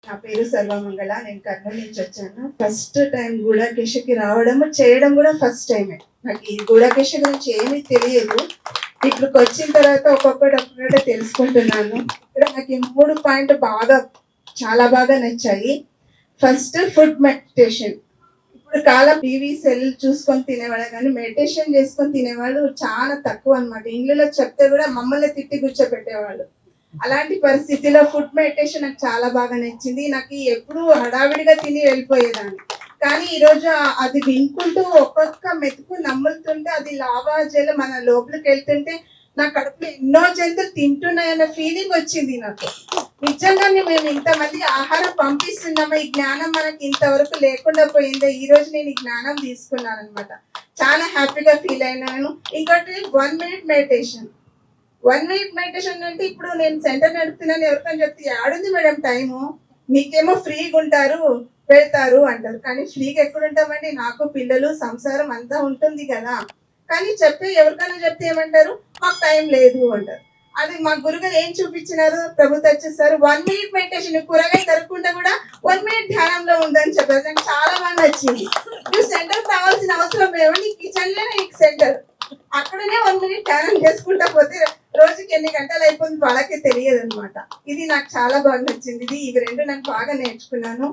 నా పేరు సర్వమంగళ. నేను కర్నూలు నుంచి వచ్చాను. ఫస్ట్ టైం గూడాకేశకి రావడం చేయడం కూడా ఫస్ట్ టైమే. నాకు ఈ గూడాకేశ గురించి ఏమీ తెలియదు. ఇక్కడికి వచ్చిన తర్వాత ఒక్కొక్కటి తెలుసుకుంటున్నాను. ఇక్కడ నాకు ఈ 3 పాయింట్ చాలా బాగా నచ్చాయి. First food meditation. ఇప్పుడు కాలం టీవీ సెల్ చూసుకొని తినేవాళ్ళు కానీ మెడిటేషన్ చేసుకొని తినేవాళ్ళు చాలా తక్కువ అనమాట. ఇంట్లో చెప్తే కూడా మమ్మల్ని తిట్టి కూర్చోబెట్టేవాళ్ళు. అలాంటి పరిస్థితిలో ఫుడ్ మెడిటేషన్ నాకు చాలా బాగా నచ్చింది. నాకు ఎప్పుడు హడావిడిగా తిని వెళ్ళిపోయేదాన్ని. కానీ ఈరోజు అది వినుకుంటూ ఒక్కొక్క మెతుకు నమ్ములుతుంటే అది లావాజేలు మన లోపలికి వెళ్తుంటే నా కడుపులో ఎన్నో జంతువులు తింటున్నాయన్న ఫీలింగ్ వచ్చింది నాకు. నిజంగానే మేము ఇంతమందికి ఆహారం పంపిస్తున్నామా, ఈ జ్ఞానం మనకి ఇంతవరకు లేకుండా పోయిందే. ఈ రోజు నేను ఈ జ్ఞానం తీసుకున్నాను అనమాట. చాలా హ్యాపీగా ఫీల్ అయినాను. ఇంకోటి 1 మినిట్ మెడిటేషన్. 1 మినిట్ మెడిటేషన్ అంటే ఇప్పుడు నేను సెంటర్ నడుపుతున్నాను ఎవరికైనా చెప్తే ఆడుంది మేడం టైము, మీకేమో ఫ్రీగా ఉంటారు వెళ్తారు అంటారు. కానీ ఫ్రీగా ఎక్కడ ఉంటామండి, నాకు పిల్లలు సంసారం అంతా ఉంటుంది కదా. కానీ ఎవరికైనా చెప్తే ఏమంటారు, మాకు టైం లేదు అంటారు. అది మా గురుగారు ఏం చూపించినారు, ప్రభుత్వ వచ్చేసారు 1 మినిట్ మెడిటేషన్, కూరగాయ తరగకుండా కూడా 1 మినిట్ ధ్యానంలో ఉందని చెప్పారు. నాకు చాలా బాగా నచ్చింది. నువ్వు సెంటర్ కావాల్సిన అవసరం లేవు, నీ కిచెన్ లోనే నీకు సెంటర్, అక్కడనే 1 మినిట్ ధ్యానం చేసుకుంటా పోతే రోజుకి ఎన్ని గంటలు అయిపోతుంది వాళ్ళకే తెలియదు అనమాట. ఇది నాకు చాలా బాగా నచ్చింది. ఇవి 2 నేను బాగా నేర్చుకున్నాను.